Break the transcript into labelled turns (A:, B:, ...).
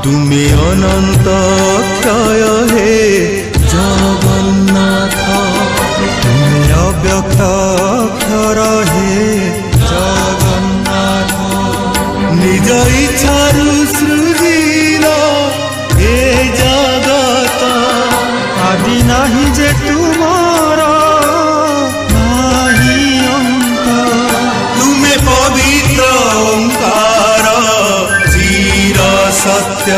A: তুমি অনন্ত ক্ষয় হে জগন্নাথ, তুমি অব্যক্ত অক্ষর হে জগন্নাথ। নিজ ইচ্ছারু সৃজিল এ জগত, আদি নাহি যে তুমার নাহি অন্ত। তুমি পবিত্র ওঙ্কার চির সত্য।